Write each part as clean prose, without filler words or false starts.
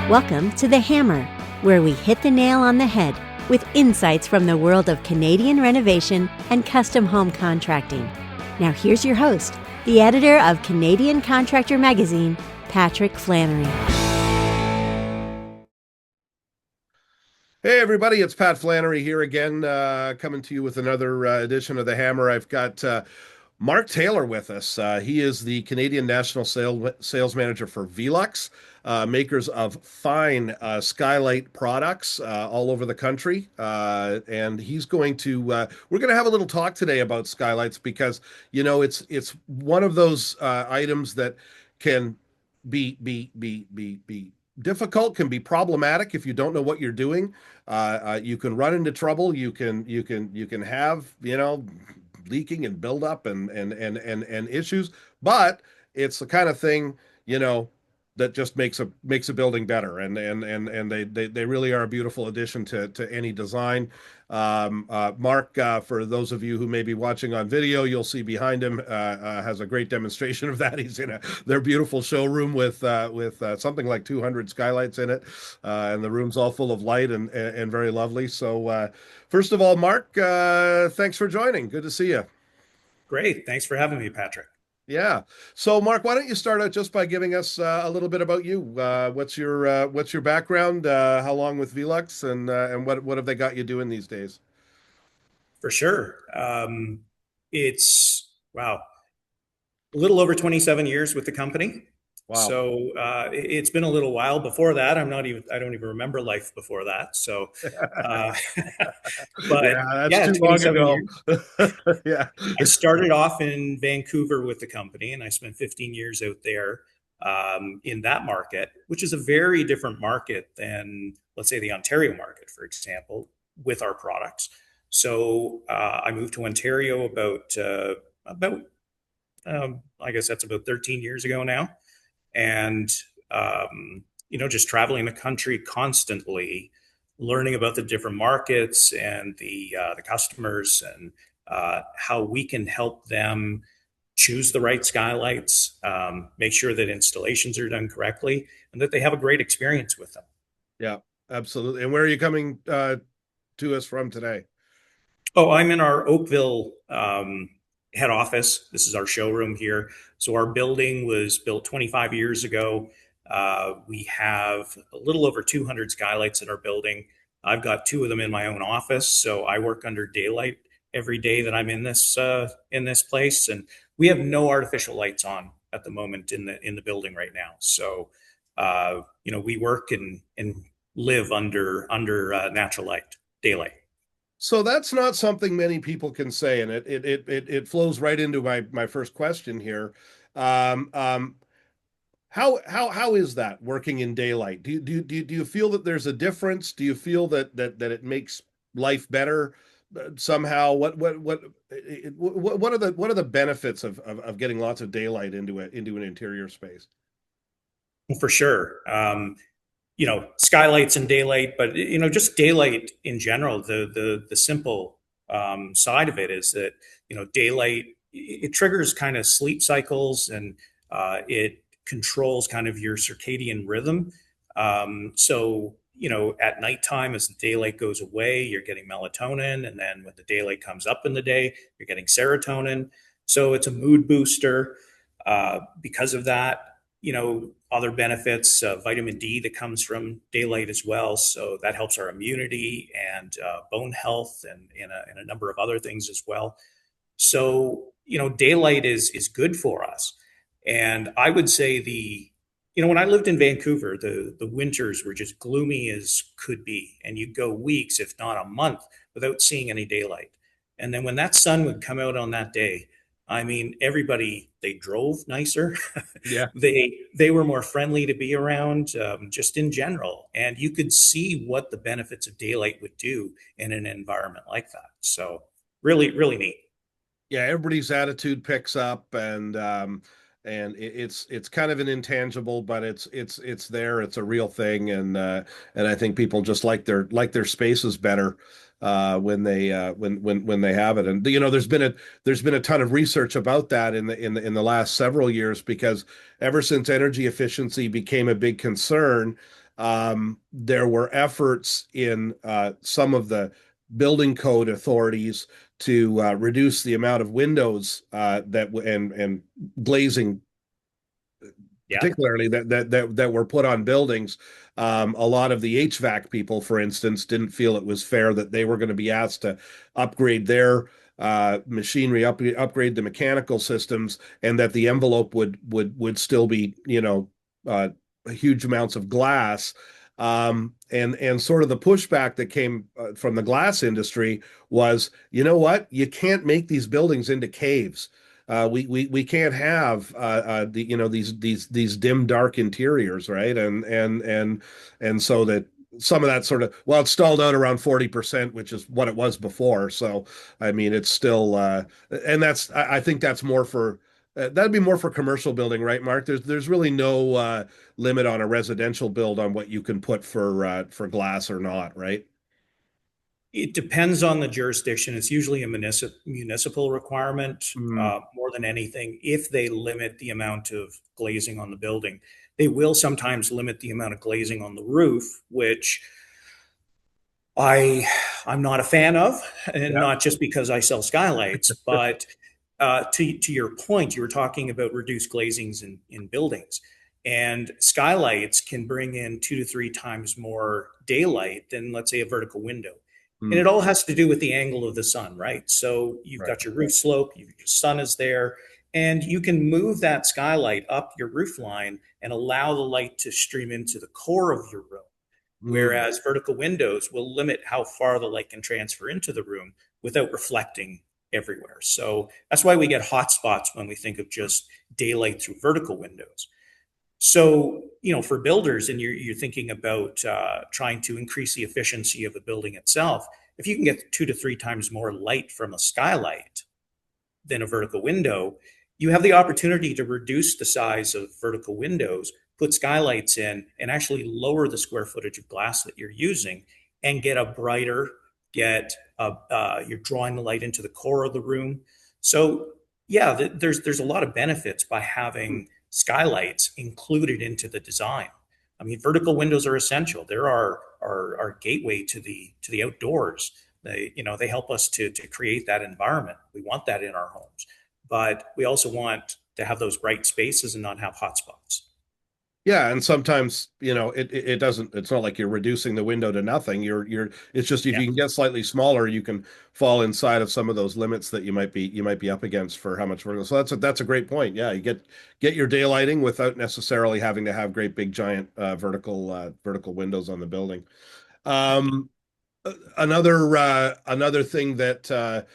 Welcome to The Hammer, where we hit the nail on the head with insights from the world of Canadian renovation and custom home contracting. Now here's your host, the editor of Canadian Contractor Magazine, Patrick Flannery. Hey everybody, it's Pat Flannery here again, coming to you with another edition of The Hammer. I've got Mark Taylor with us. He is the Canadian National Sales Manager for Velux, makers of fine skylight products all over the country. And he's going to, we're going to have a little talk today about skylights because, you know, it's one of those items that can be difficult, can be problematic if you don't know what you're doing. You can run into trouble. You can have, leaking and buildup and issues, but it's the kind of thing, that just makes a building better. And they really are a beautiful addition to any design. Mark, for those of you who may be watching on video, you'll see behind him has a great demonstration of that. He's in their beautiful showroom with something like 200 skylights in it, and the room's all full of light and very lovely. So, first of all, Mark, thanks for joining. Good to see you. Great. Thanks for having me, Patrick. Yeah. So, Mark, why don't you start out just by giving us a little bit about you? What's your background? How long with Velux, and what have they got you doing these days? For sure. It's, wow, a little over 27 years with the company. Wow. So it's been a little while. Before that, I don't even remember life before that. So, but that's too long ago. Yeah. I started off in Vancouver with the company, and I spent 15 years out there in that market, which is a very different market than, let's say, the Ontario market, for example, with our products. So I moved to Ontario about I guess that's about 13 years ago now. And, just traveling the country constantly, learning about the different markets and the customers and how we can help them choose the right skylights, make sure that installations are done correctly, and that they have a great experience with them. Yeah, absolutely. And where are you coming to us from today? Oh, I'm in our Oakville head office. This is our showroom here. So our building was built 25 years ago. We have a little over 200 skylights in our building. I've got 2 of them in my own office, so I work under daylight every day that I'm in this place. And we have no artificial lights on at the moment in the building right now. So we work and live under natural light, daylight. So that's not something many people can say, and it flows right into my first question here. How is that working in daylight? Do you feel that there's a difference? Do you feel that it makes life better somehow? What are the benefits of getting lots of daylight into an interior space? For sure. Skylights and daylight, but just daylight in general. The simple side of it is that daylight, it triggers kind of sleep cycles, and it controls kind of your circadian rhythm. So at nighttime, as the daylight goes away, you're getting melatonin, and then when the daylight comes up in the day, you're getting serotonin. So it's a mood booster. Because of that, other benefits, vitamin D that comes from daylight as well. So that helps our immunity and bone health and a number of other things as well. So, daylight is good for us. And I would say when I lived in Vancouver, the winters were just gloomy as could be. And you'd go weeks, if not a month, without seeing any daylight. And then when that sun would come out on that day, I mean, everybody, they drove nicer. Yeah. They were more friendly to be around, just in general. And you could see what the benefits of daylight would do in an environment like that. So really, really neat. Yeah, everybody's attitude picks up, and it's kind of an intangible, but it's there. It's a real thing, and I think people just like their spaces better when they have it. And there's been a ton of research about that in the last several years, because ever since energy efficiency became a big concern, There were efforts in some of the building code authorities to reduce the amount of windows and glazing, Yeah. particularly that were put on buildings. A lot of the HVAC people, for instance, didn't feel it was fair that they were going to be asked to upgrade their machinery, upgrade the mechanical systems, and that the envelope would still be, uh, huge amounts of glass. And sort of the pushback that came from the glass industry was, you know what? You can't make these buildings into caves. We can't have these dim dark interiors, right? And so that some of that sort of, well, it's stalled out around 40%, which is what it was before. So I mean, it's still and I think that's more for that'd be more for commercial building, right, Mark? There's really no limit on a residential build on what you can put for glass or not, right? It depends on the jurisdiction. It's usually a municipal requirement Mm, more than anything. If they limit the amount of glazing on the building, they will sometimes limit the amount of glazing on the roof, which I I'm not a fan of, and yeah. not just because I sell skylights, but to your point, you were talking about reduced glazings in buildings, and skylights can bring in 2 to 3 times more daylight than, let's say, a vertical window. And Mm, it all has to do with the angle of the sun, right? So you've right. got your roof slope, your sun is there, and you can move that skylight up your roof line and allow the light to stream into the core of your room. Mm, Whereas vertical windows will limit how far the light can transfer into the room without reflecting everywhere. So that's why we get hot spots when we think of just daylight through vertical windows. So, for builders, and you're thinking about trying to increase the efficiency of the building itself, if you can get 2 to 3 times more light from a skylight than a vertical window, you have the opportunity to reduce the size of vertical windows, put skylights in, and actually lower the square footage of glass that you're using and get a brighter, you're drawing the light into the core of the room. So yeah, there's a lot of benefits by mm. having skylights included into the design. I mean, vertical windows are essential. They're our gateway to the outdoors. They help us to create that environment. We want that in our homes, but we also want to have those bright spaces and not have hot spots. Yeah, and sometimes, it doesn't, it's not like you're reducing the window to nothing. It's just if Yeah. you can get slightly smaller, you can fall inside of some of those limits that you might be up against for how much vertical. So that's a great point. Yeah, you get your daylighting without necessarily having to have great big giant vertical windows on the building. Um, another thing that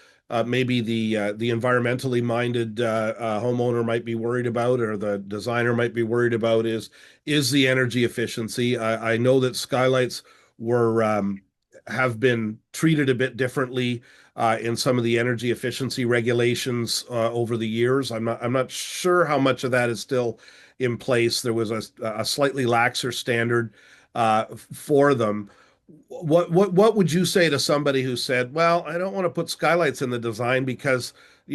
maybe the environmentally minded homeowner might be worried about, or the designer might be worried about, is the energy efficiency. I know that skylights were have been treated a bit differently in some of the energy efficiency regulations over the years. I'm not sure how much of that is still in place. There was a slightly laxer standard for them. What would you say to somebody who said, "Well, I don't want to put skylights in the design because,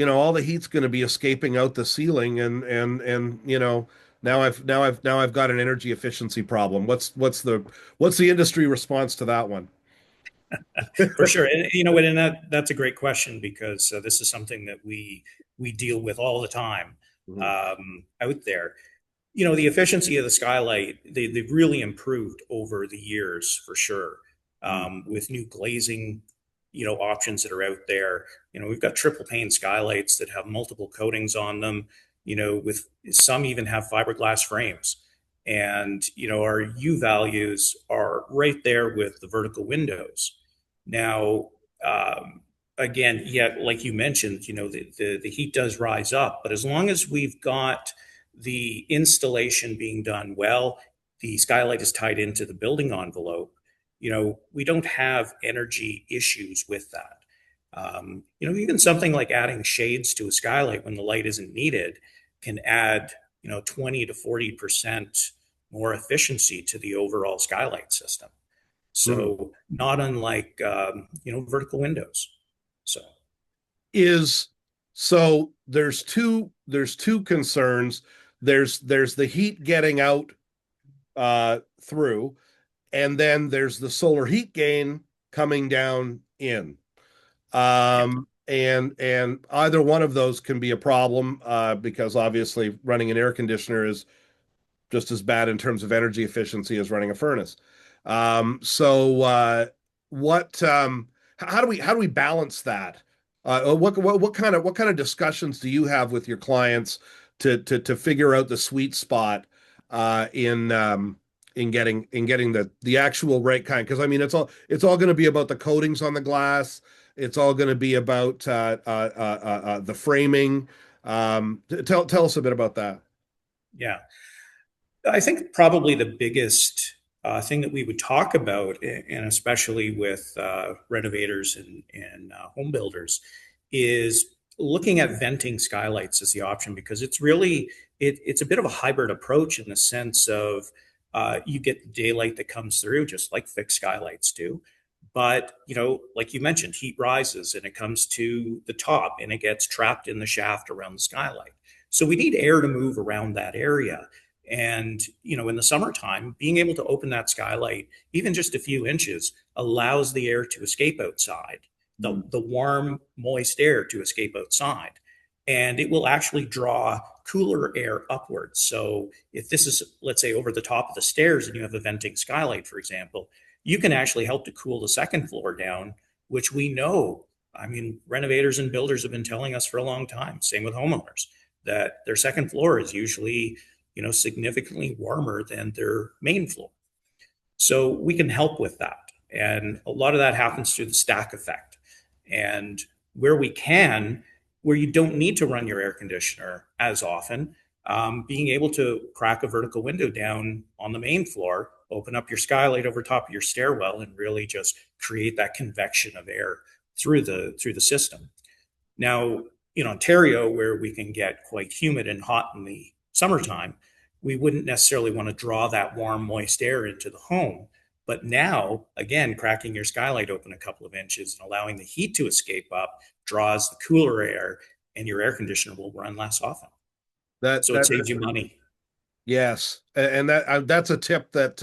all the heat's going to be escaping out the ceiling, and now I've got an energy efficiency problem." What's the industry response to that one? For sure. And and that's a great question, because this is something that we deal with all the time Mhm. out there. The efficiency of the skylight, they've really improved over the years, for sure. Mm. With new glazing, options that are out there. We've got triple pane skylights that have multiple coatings on them. With some even have fiberglass frames. And our U values are right there with the vertical windows. Now, again, yeah, like you mentioned, the heat does rise up, but as long as we've got the installation being done well, the skylight is tied into the building envelope, we don't have energy issues with that. Even something like adding shades to a skylight when the light isn't needed can add, 20 to 40% more efficiency to the overall skylight system. Mm. So not unlike vertical windows. So Is so there's two concerns. There's the heat getting out through, and then there's the solar heat gain coming down in. Yeah. And either one of those can be a problem, because obviously running an air conditioner is just as bad in terms of energy efficiency as running a furnace. So what how do we balance that? What kind of discussions do you have with your clients to figure out the sweet spot in getting the actual right kind? Because I mean it's all going to be about the coatings on the glass. It's all going to be about the framing. Tell us a bit about that. Yeah. I think probably the biggest thing that we would talk about, and especially with renovators and home builders, is looking at venting skylights as the option, because it's really it's a bit of a hybrid approach in the sense of you get the daylight that comes through just like fixed skylights do. But like you mentioned, heat rises and it comes to the top and it gets trapped in the shaft around the skylight. So we need air to move around that area. And, in the summertime, being able to open that skylight, even just a few inches, allows the air to escape outside, the warm, moist air to escape outside. And it will actually draw cooler air upwards. So if this is, let's say, over the top of the stairs and you have a venting skylight, for example, you can actually help to cool the second floor down, which we know. I mean, renovators and builders have been telling us for a long time, same with homeowners, that their second floor is usually significantly warmer than their main floor. So we can help with that. And a lot of that happens through the stack effect. And where we can, where you don't need to run your air conditioner as often, being able to crack a vertical window down on the main floor, open up your skylight over top of your stairwell, and really just create that convection of air through the system. Now, in Ontario, where we can get quite humid and hot in the summertime, we wouldn't necessarily want to draw that warm, moist air into the home. But now, again, cracking your skylight open a couple of inches and allowing the heat to escape up draws the cooler air, and your air conditioner will run less often. That So it that saves you money. Yes, and that's a tip that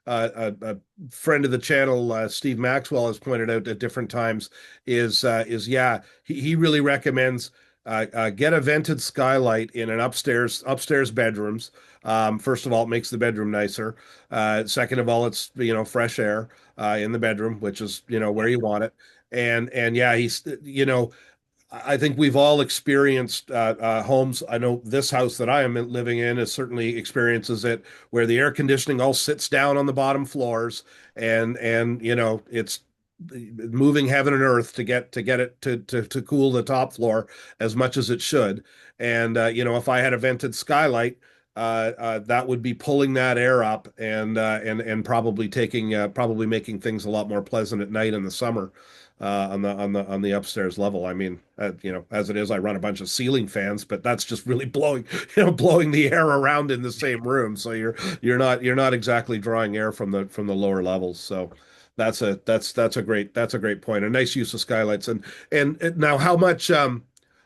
a friend of the channel, Steve Maxwell, has pointed out at different times. Is yeah, he really recommends get a vented skylight in an upstairs bedrooms. First of all, it makes the bedroom nicer. Second of all, it's fresh air in the bedroom, which is where you want it. And yeah, I think we've all experienced homes. I know this house that I am living in is certainly experiences it, where the air conditioning all sits down on the bottom floors, and it's moving heaven and earth to get it to cool the top floor as much as it should. And if I had a vented skylight, that would be pulling that air up, and probably making things a lot more pleasant at night in the summer, on the upstairs level. I mean, as it is, I run a bunch of ceiling fans, but that's just really blowing the air around in the same room. So you're not exactly drawing air from the lower levels. So that's a great point. A nice use of skylights. And now, how much,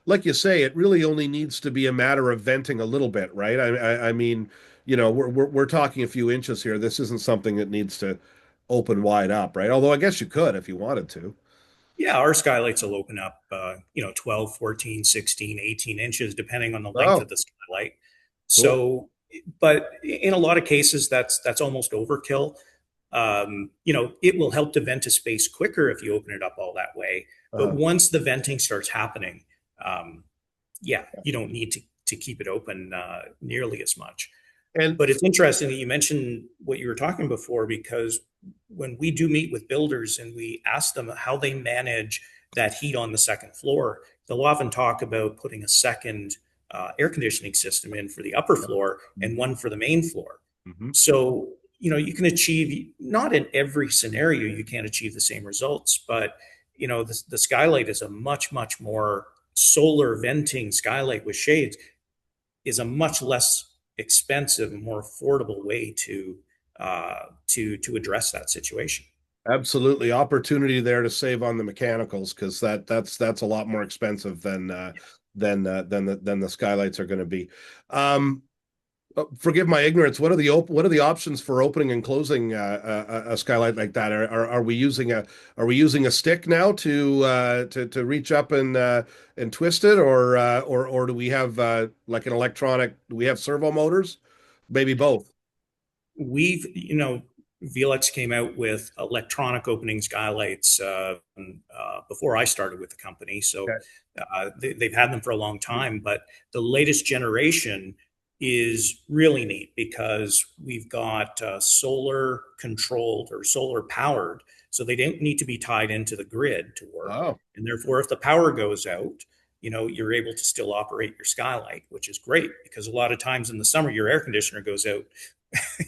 like you say, it really only needs to be a matter of venting a little bit, right? I mean, we're talking a few inches here. This isn't something that needs to open wide up, right? Although I guess you could if you wanted to. Yeah, our skylights will open up, 12, 14, 16, 18 inches, depending on the length Oh, of the skylight. cool. So, but in a lot of cases, that's almost overkill. It will help to vent a space quicker if you open it up all that way. But Uh, once the venting starts happening, um, yeah, you don't need to keep it open nearly as much. and But it's interesting that you mentioned what you were talking before, because when we do meet with builders and we ask them how they manage that heat on the second floor, they'll often talk about putting a second air conditioning system in for the upper floor and one for the main floor. Mhm. So, you can achieve, not in every scenario, you can't achieve the same results, but, the skylight is a much, much more solar venting skylight with shades, is a much less expensive and more affordable way to address that situation. Absolutely, opportunity there to save on the mechanicals, because that's a lot more expensive than the skylights are going to be. Um, Forgive my ignorance. What are the options for opening and closing a skylight like that? Are we using a stick now to reach up and twist it, or do we have like an electronic? Do we have servo motors? Maybe both. We've, Velux came out with electronic opening skylights before I started with the company. So Okay. they've had them for a long time. But the latest generation is really neat because we've got solar controlled or solar powered. So they don't need to be tied into the grid to work. Oh, And therefore, if the power goes out, you're able to still operate your skylight, which is great because a lot of times in the summer, your air conditioner goes out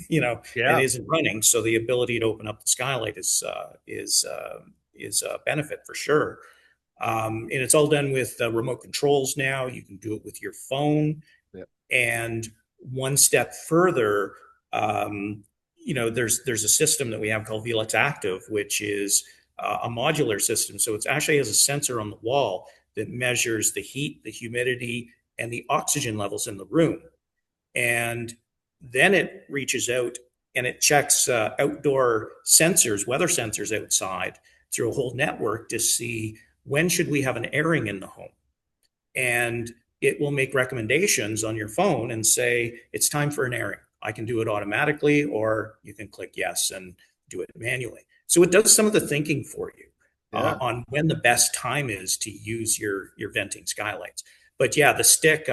and yeah, isn't running. So the ability to open up the skylight is a benefit for sure. And it's all done with remote controls now. You can do it with your phone. yeah. And one step further, there's a system that we have called Velux Active, which is a modular system. So it actually has a sensor on the wall that measures the heat, the humidity, and the oxygen levels in the room. And then it reaches out and it checks outdoor sensors, weather sensors outside through a whole network to see when should we have an airing in the home. And it will make recommendations on your phone and say, it's time for an airing. I can do it automatically, or you can click yes and do it manually. So it does some of the thinking for you Yeah. on when the best time is to use your venting skylights. But yeah, the stick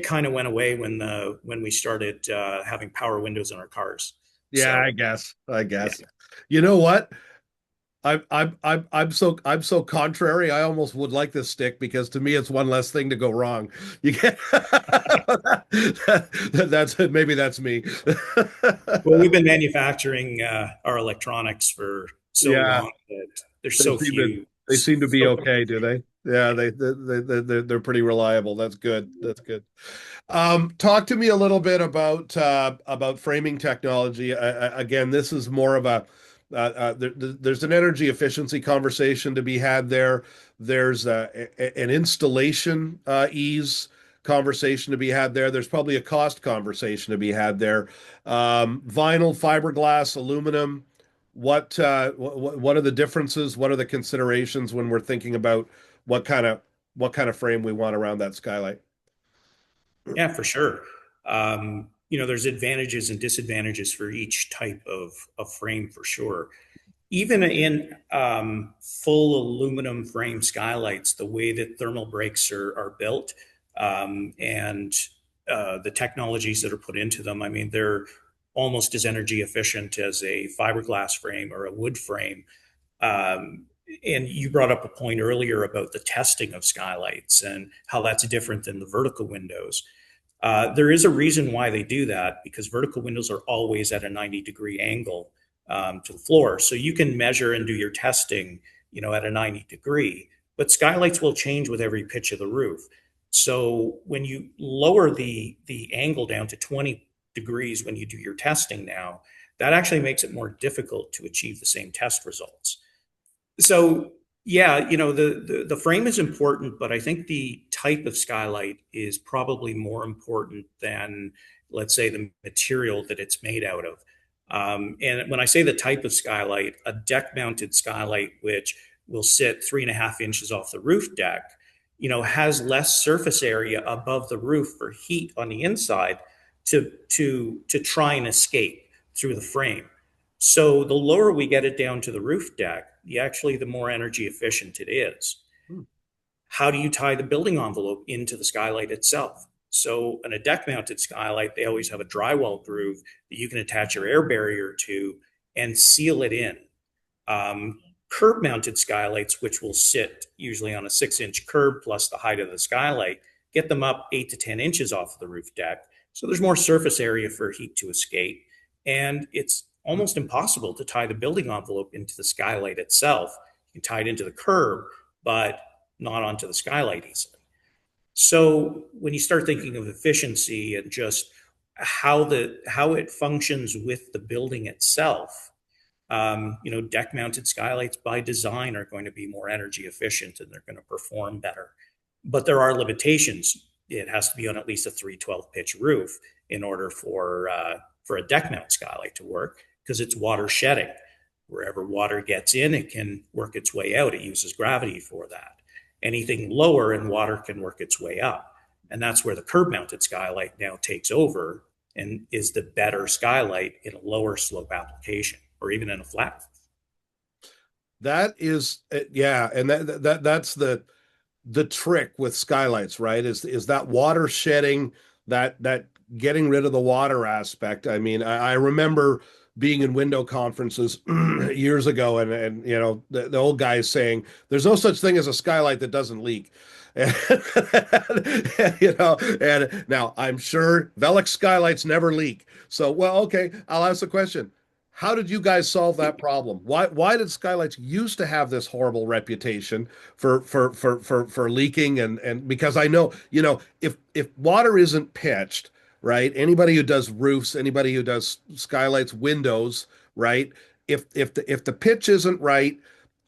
kind of went away when we started having power windows in our cars. Yeah, I So guess. I yeah, guess. You know what? I'm so contrary. I almost would like this stick because to me it's one less thing to go wrong. You get that's maybe that's me. well, we've been manufacturing our electronics for so Yeah, long that there's they so seem to few. they seem to be So okay, do they? Yeah, they're pretty reliable. That's good. That's good. Talk to me a little bit about framing technology. Again, this is more of a there's an energy efficiency conversation to be had there. There's an installation ease conversation to be had there. There's probably a cost conversation to be had there. Vinyl, fiberglass, aluminum. What are the differences? What are the considerations when we're thinking about what kind of what kind of frame we want around that skylight? yeah, for sure. There's advantages and disadvantages for each type of frame for sure. Even in full aluminum frame skylights, the way that thermal breaks are built and the technologies that are put into them, I mean, they're almost as energy efficient as a fiberglass frame or a wood frame. And you brought up a point earlier about the testing of skylights and how that's different than the vertical windows. There is a reason why they do that because vertical windows are always at a 90-degree angle to the floor. So you can measure and do your testing, at a 90 degree, but skylights will change with every pitch of the roof. So when you lower the angle down to 20 degrees when you do your testing now, that actually makes it more difficult to achieve the same test results. So yeah, the frame is important, but I think the type of skylight is probably more important than, let's say, the material that it's made out of. And when I say the type of skylight, a deck mounted skylight, which will sit 3.5 inches off the roof deck, has less surface area above the roof for heat on the inside to try and escape through the frame. So the lower we get it down to the roof deck, the more energy efficient it is. Hmm. How do you tie the building envelope into the skylight itself? So in a deck mounted skylight, they always have a drywall groove that you can attach your air barrier to and seal it in. Curb mounted skylights, which will sit usually on a 6-inch curb plus the height of the skylight, get them up 8 to 10 inches off of the roof deck. So there's more surface area for heat to escape. And it's almost impossible to tie the building envelope into the skylight itself. You can tie it into the curb, but not onto the skylight easily. So when you start thinking of efficiency and just how it functions with the building itself, deck mounted skylights by design are going to be more energy efficient and they're going to perform better. But there are limitations. It has to be on at least a 312 pitch roof. in order for a deck mount skylight to work, because it's water shedding. Wherever water gets in, it can work its way out. It uses gravity for that. Anything lower in water can work its way up. And that's where the curb mounted skylight now takes over and is the better skylight in a lower slope application or even in a flat. That is, yeah, and that's the trick with skylights, right? Is that water shedding, that getting rid of the water aspect. I mean, I remember being in window conferences years ago, and you know the old guys saying there's no such thing as a skylight that doesn't leak. You know, and now I'm sure Velux skylights never leak. So, well, okay, I'll ask the question. How did you guys solve that problem? Why did skylights used to have this horrible reputation for leaking, and because I know, you know, if water isn't pitched, right? Anybody who does roofs, anybody who does skylights, windows, right? If the pitch isn't right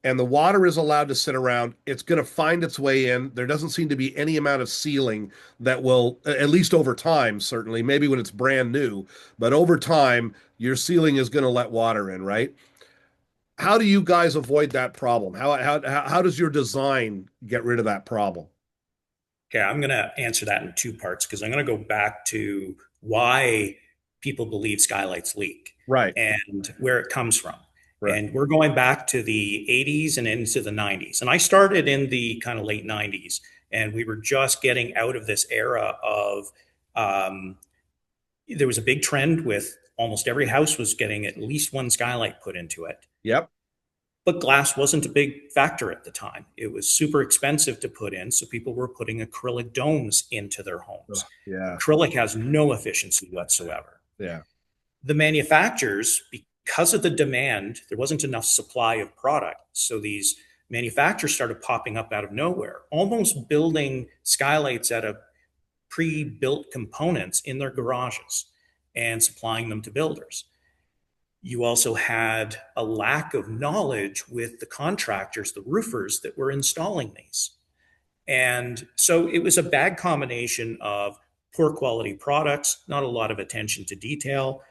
and the water is allowed to sit around, it's going to find its way in. There doesn't seem to be any amount of sealing that will, at least over time, certainly, maybe when it's brand new, but over time, your sealing is going to let water in, right? How do you guys avoid that problem? How does your design get rid of that problem? Okay, I'm going to answer that in two parts because I'm going to go back to why people believe skylights leak Right, and where it comes from. right. And we're going back to the 80s and into the 90s. And I started in the kind of late 90s, and we were just getting out of this era of there was a big trend with almost every house was getting at least one skylight put into it. Yep. But glass wasn't a big factor at the time. It was super expensive to put in, so people were putting acrylic domes into their homes. Yeah, Acrylic has no efficiency whatsoever. yeah, The manufacturers, because of the demand, there wasn't enough supply of product. So these manufacturers started popping up out of nowhere, almost building skylights out of pre-built components in their garages and supplying them to builders. You also had a lack of knowledge with the contractors, the roofers that were installing these. And so it was a bad combination of poor quality products, not a lot of attention to detail.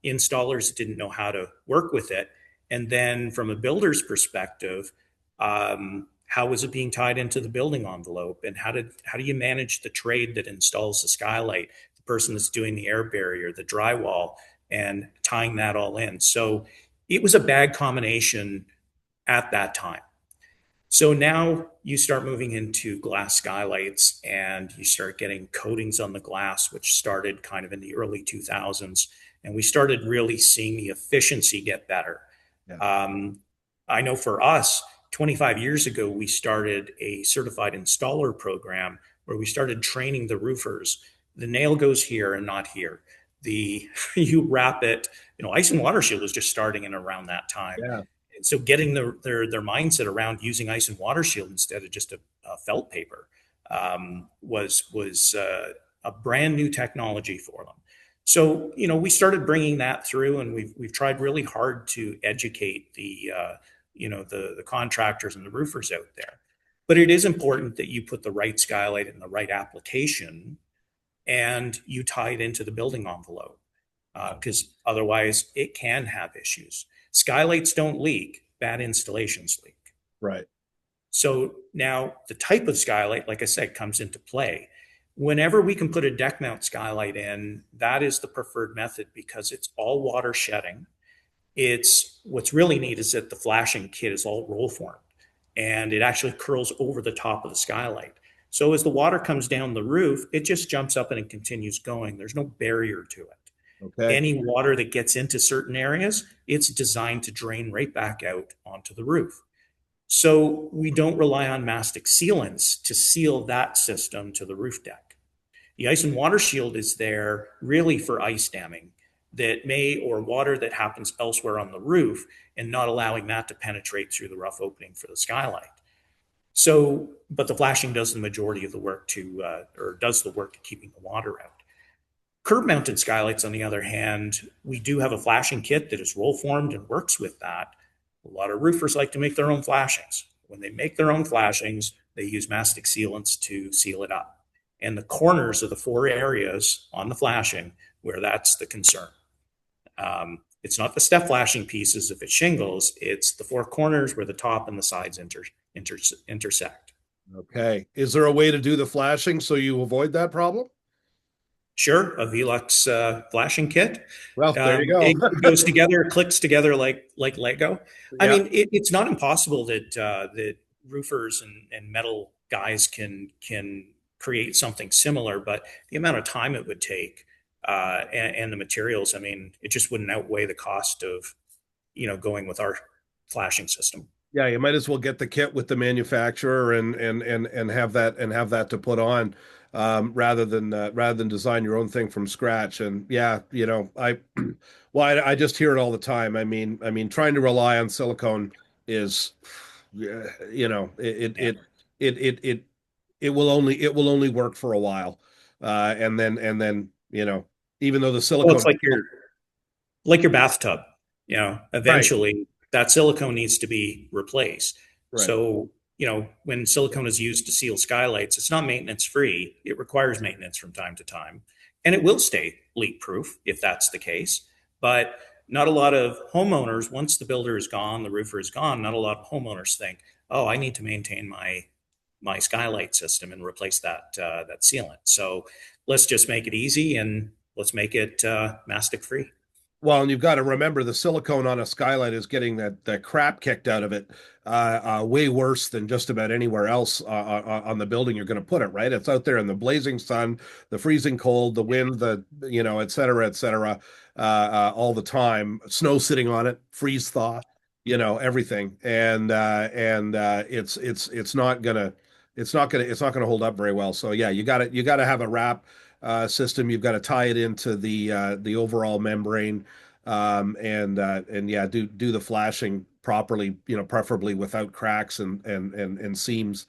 Installers didn't know how to work with it. And then from a builder's perspective, how was it being tied into the building envelope? And how do you manage the trade that installs the skylight, the person that's doing the air barrier, the drywall, and tying that all in? So it was a bad combination at that time. So now you start moving into glass skylights and you start getting coatings on the glass, which started kind of in the early 2000s. And we started really seeing the efficiency get better. yeah. I know for us, 25 years ago, we started a certified installer program where we started training the roofers. The nail goes here and not here. You wrap it, ice and water shield was just starting in around that time. Yeah. So getting their mindset around using ice and water shield instead of just a felt paper was a brand new technology for them. So we started bringing that through, and we've tried really hard to educate the contractors and the roofers out there. But it is important that you put the right skylight in the right application, and you tie it into the building envelope because otherwise it can have issues. Skylights don't leak, bad installations leak. Right. So now the type of skylight, like I said, comes into play. Whenever we can put a deck mount skylight in, that is the preferred method because it's all water shedding. What's really neat is that the flashing kit is all roll formed and it actually curls over the top of the skylight. So as the water comes down the roof, it just jumps up and it continues going. There's no barrier to it. Okay. Any water that gets into certain areas, it's designed to drain right back out onto the roof. So we don't rely on mastic sealants to seal that system to the roof deck. The ice and water shield is there really for ice damming or water that happens elsewhere on the roof and not allowing that to penetrate through the rough opening for the skylight. So, but the flashing does the majority of the work does the work of keeping the water out. Curb mounted skylights, on the other hand, we do have a flashing kit that is roll formed and works with that. A lot of roofers like to make their own flashings. When they make their own flashings, they use mastic sealants to seal it up. and the corners of the four areas on the flashing where that's the concern. It's not the step flashing pieces if it's shingles, it's the four corners where the top and the sides intersect. Okay. Is there a way to do the flashing so you avoid that problem? Sure, a Velux flashing kit. Well, there you go. It goes together, clicks together like Lego. I Yeah. mean, it's not impossible that roofers and metal guys can create something similar, but the amount of time it would take and the materials, I mean, it just wouldn't outweigh the cost of going with our flashing system. Yeah, you might as well get the kit with the manufacturer and have that to put on, rather than design your own thing from scratch. And yeah, I just hear it all the time. I mean, trying to rely on silicone is, you know, it it will only work for a while, and then even though the Well, it's silicone, like your bathtub. right, Eventually that silicone needs to be replaced. right. So, when silicone is used to seal skylights, it's not maintenance free. It requires maintenance from time to time, and it will stay leak proof if that's the case. But not a lot of homeowners, once the builder is gone, the roofer is gone, not a lot of homeowners think, oh, I need to maintain my skylight system and replace that sealant. So let's just make it easy and let's make it mastic free. Well, and you've got to remember the silicone on a skylight is getting that crap kicked out of it, way worse than just about anywhere else on the building you're going to put it, right? It's out there in the blazing sun, the freezing cold, the wind, et cetera, all the time. Snow sitting on it, freeze thaw, everything, and it's not gonna hold up very well. So yeah, you gotta have a wrap system. You've got to tie it into the overall membrane, and yeah, do the flashing properly. Preferably without cracks and seams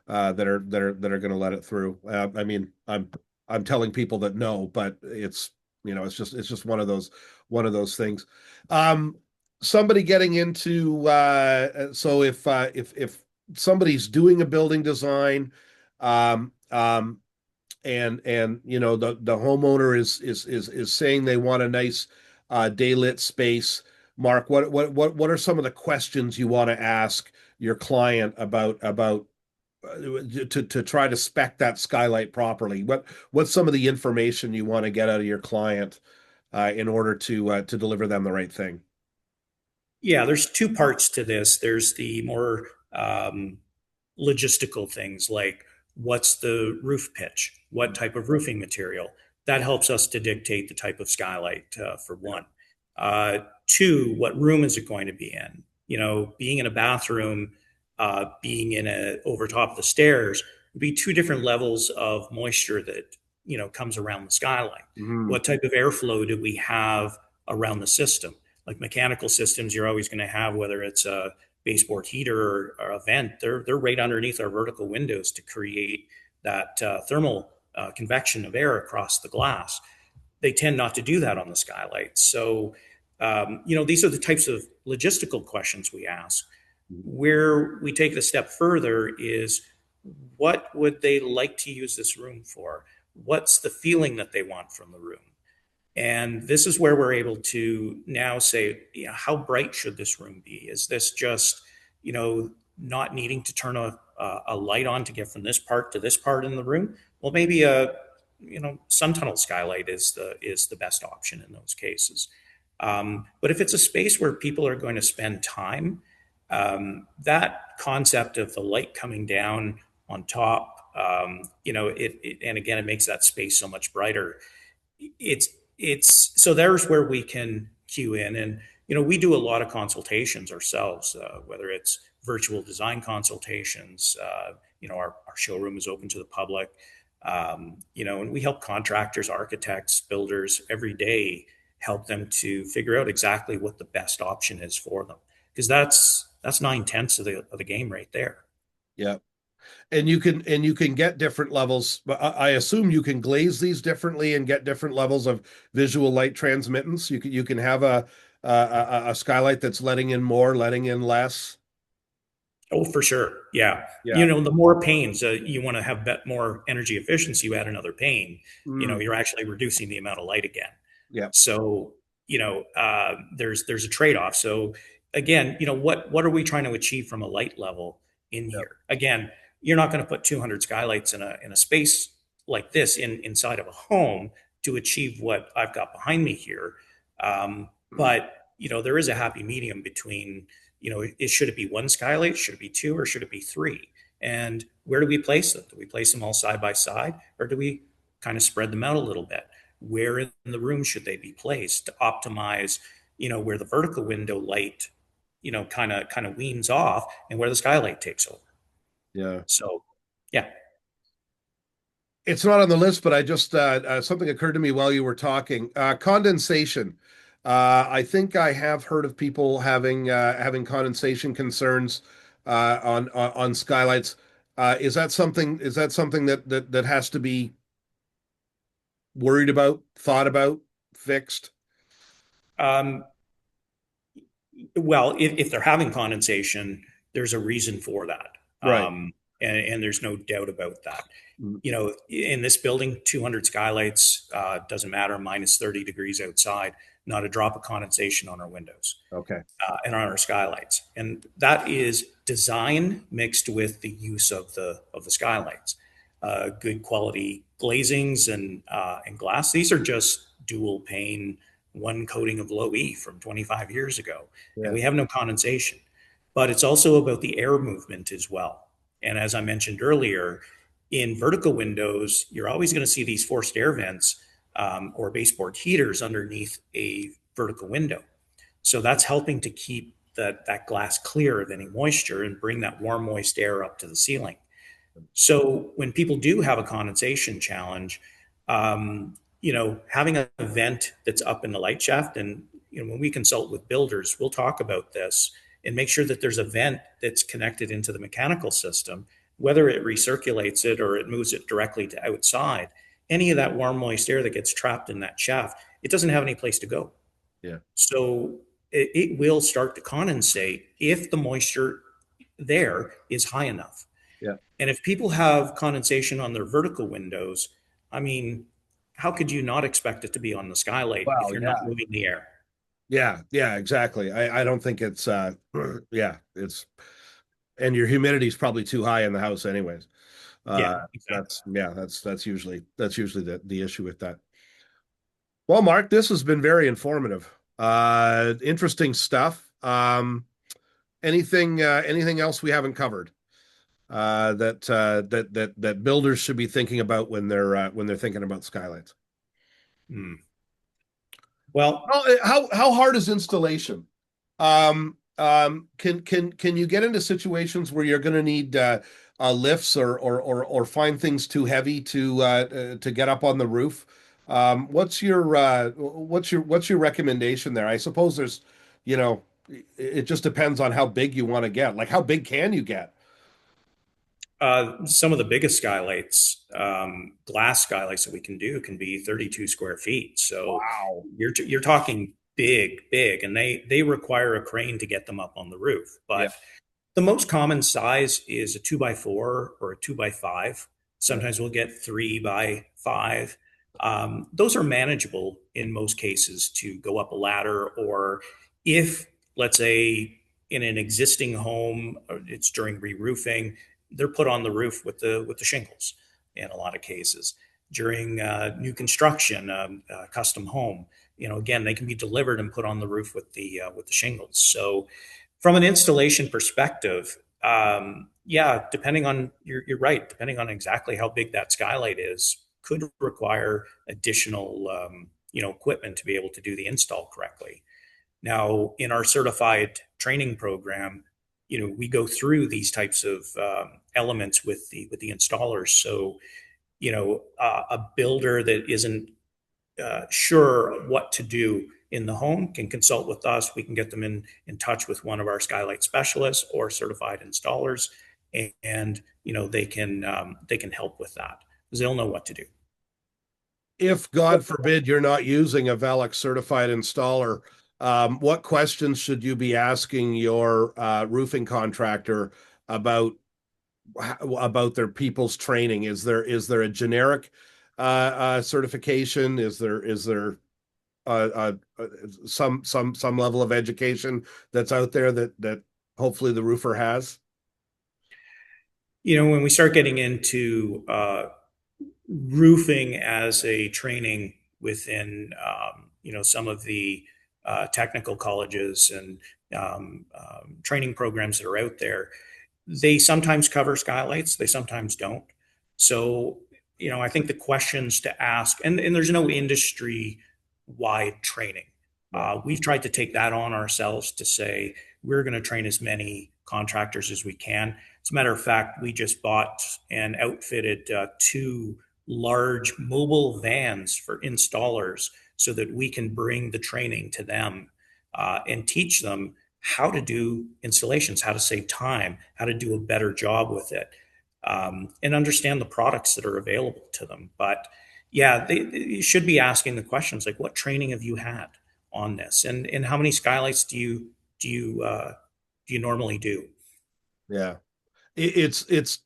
that are going to let it through. I mean, I'm telling people that no, but it's just one of those things. Um, Somebody getting into so if somebody's doing a building design, um, um, and the homeowner is saying they want a nice daylit space. Mark, what are some of the questions you want to ask your client about to try to spec that skylight properly? What's some of the information you want to get out of your client in order to deliver them the right thing? Yeah, there's two parts to this. There's the more logistical things like what's the roof pitch, what type of roofing material. That helps us to dictate the type of skylight, for one. Two, what room is it going to be in? Being in a bathroom, being in a over top of the stairs would be two different levels of moisture that comes around the skylight. Mhm. What type of airflow do we have around the system? Like mechanical systems, you're always going to have, whether it's a baseboard heater or a vent, they're right underneath our vertical windows to create that thermal convection of air across the glass. They tend not to do that on the skylights. So, these are the types of logistical questions we ask. Where we take it a step further is, what would they like to use this room for? What's the feeling that they want from the room? And this is where we're able to now say, how bright should this room be? Is this just, not needing to turn a light on to get from this part to this part in the room? Well, maybe a, sun tunnel skylight is the best option in those cases. But if it's a space where people are going to spend time, that concept of the light coming down on top, and again, it makes that space so much brighter. It's so there's where we can cue in, and we do a lot of consultations ourselves, whether it's virtual design consultations. Our showroom is open to the public. And we help contractors, architects, builders every day, help them to figure out exactly what the best option is for them, because that's 9/10 of the game right there. Yeah. And you can get different levels, but I assume you can glaze these differently and get different levels of visual light transmittance. You can have a skylight that's letting in more, letting in less. Oh, for sure. Yeah. Yeah. The more panes, you want to have more energy efficiency, you add another pane, Mm, you're actually reducing the amount of light again. yeah. So, there's a trade-off. So again, what are we trying to achieve from a light level in Yeah. here? Again, you're not going to put 200 skylights in a space like this inside of a home to achieve what I've got behind me here. But there is a happy medium between, should it be one skylight, should it be two, or should it be three? And where do we place them? Do we place them all side by side, or do we kind of spread them out a little bit? Where in the room should they be placed to optimize, where the vertical window light, kind of weans off, and where the skylight takes over? Yeah. So, yeah. It's not on the list, but I just something occurred to me while you were talking. Condensation. I think I have heard of people having condensation concerns on skylights. Is that something? Is that something that has to be worried about, thought about, fixed? Um, well, if they're having condensation, there's a reason for that. Right. And there's no doubt about that. Mm, In this building, 200 skylights, doesn't matter, minus 30 degrees outside, not a drop of condensation on our windows, okay. and on our skylights. And that is design mixed with the use of the skylights. Good quality glazings and glass. These are just dual pane, one coating of low E from 25 years ago, and Yeah. we have no condensation. But it's also about the air movement as well. And as I mentioned earlier, in vertical windows, you're always going to see these forced air vents, or baseboard heaters underneath a vertical window. So that's helping to keep that glass clear of any moisture and bring that warm, moist air up to the ceiling. So when people do have a condensation challenge, having a vent that's up in the light shaft, and when we consult with builders, we'll talk about this and make sure that there's a vent that's connected into the mechanical system, whether it recirculates it or it moves it directly to outside. Any of that warm, moist air that gets trapped in that shaft, it doesn't have any place to go. Yeah. So it will start to condensate if the moisture there is high enough. Yeah. And if people have condensation on their vertical windows, I mean, how could you not expect it to be on the skylight if Well, you're yeah. not moving the air? Yeah. Yeah. Exactly. I don't think it's yeah. It's and your humidity is probably too high in the house, anyways. Yeah, exactly. That's usually the issue with that. Well, Mark, this has been very informative. Interesting stuff. Anything else we haven't covered that builders should be thinking about when they're thinking about skylights? Hmm. Well, How hard is installation? Can you get into situations where you're going to need lifts or find things too heavy to get up on the roof? What's your recommendation there? I suppose you know, it just depends on how big you want to get. Like, how big can you get? some of the biggest skylights, glass skylights that we can do can be 32 square feet. So Wow. you're talking big, and they require a crane to get them up on the roof. Yeah. But the most common size is a 2x4 or a 2x5. Yeah. Sometimes we'll get 3x5. Those are manageable in most cases to go up a ladder, or if, let's say, in an existing home, it's during re-roofing, they're put on the roof with the shingles in a lot of cases. During new construction, custom home, again, they can be delivered and put on the roof with the shingles. So from an installation perspective, yeah, depending on you're right, depending on exactly how big that skylight is, could require additional equipment to be able to do the install correctly. Now, in our certified training program, we go through these types of elements with the installers. So, a builder that isn't sure what to do in the home can consult with us. We can get them in touch with one of our skylight specialists or certified installers, and they can help with that because they'll know what to do. If God forbid you're not using a Velux certified installer, what questions should you be asking your roofing contractor about their people's training? Is there a generic certification? Is there some level of education that's out there that hopefully the roofer has? When we start getting into roofing as a training within, some of the technical colleges and training programs that are out there, they sometimes cover skylights, they sometimes don't. So, I think the questions to ask, and there's no industry wide training. We've tried to take that on ourselves to say we're going to train as many contractors as we can. As a matter of fact, we just bought and outfitted two large mobile vans for installers so that we can bring the training to them and teach them how to do installations, how to save time, how to do a better job with it, and understand the products that are available to them. But yeah, they should be asking the questions like, what training have you had on this, and how many skylights do you normally do? Yeah, it's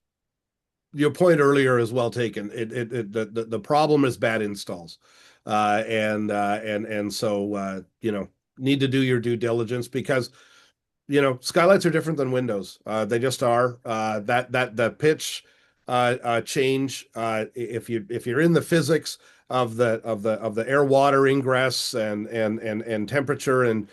your point earlier is well taken. The problem is bad installs, and so need to do your due diligence, because skylights are different than windows. They just are. That pitch change. If you're in the physics of the air water ingress and temperature and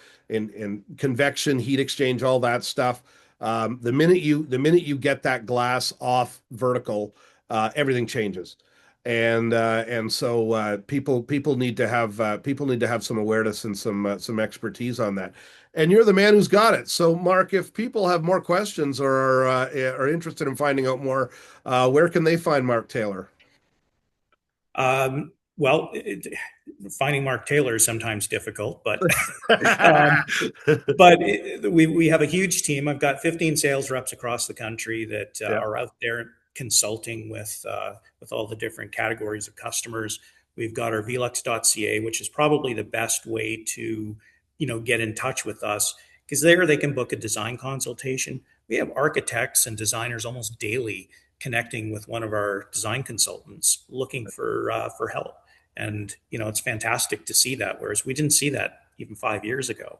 convection, heat exchange, all that stuff. The minute you get that glass off vertical, everything changes. And so people need to have some awareness and some expertise on that. And you're the man who's got it. So, Mark, if people have more questions or are interested in finding out more, where can they find Mark Taylor? Well, finding Mark Taylor is sometimes difficult, but um, we have a huge team. I've got 15 sales reps across the country that Yeah. are out there consulting with all the different categories of customers. We've got our Velux.ca, which is probably the best way to get in touch with us, because there they can book a design consultation. We have architects and designers almost daily connecting with one of our design consultants looking for help. And it's fantastic to see that, whereas we didn't see that even 5 years ago.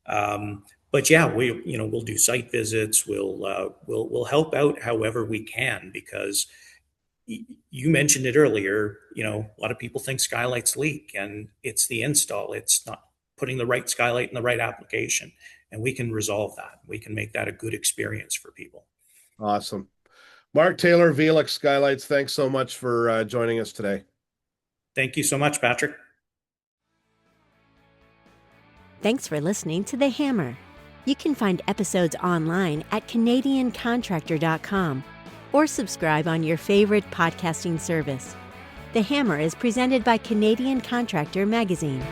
But yeah, we'll do site visits. We'll help out however we can, because you mentioned it earlier. A lot of people think skylights leak, and it's the install. It's not putting the right skylight in the right application, and we can resolve that. We can make that a good experience for people. Awesome. Mark Taylor, Velux Skylights, thanks so much for joining us today. Thank you so much, Patrick. Thanks for listening to The Hammer. You can find episodes online at CanadianContractor.com or subscribe on your favorite podcasting service. The Hammer is presented by Canadian Contractor Magazine.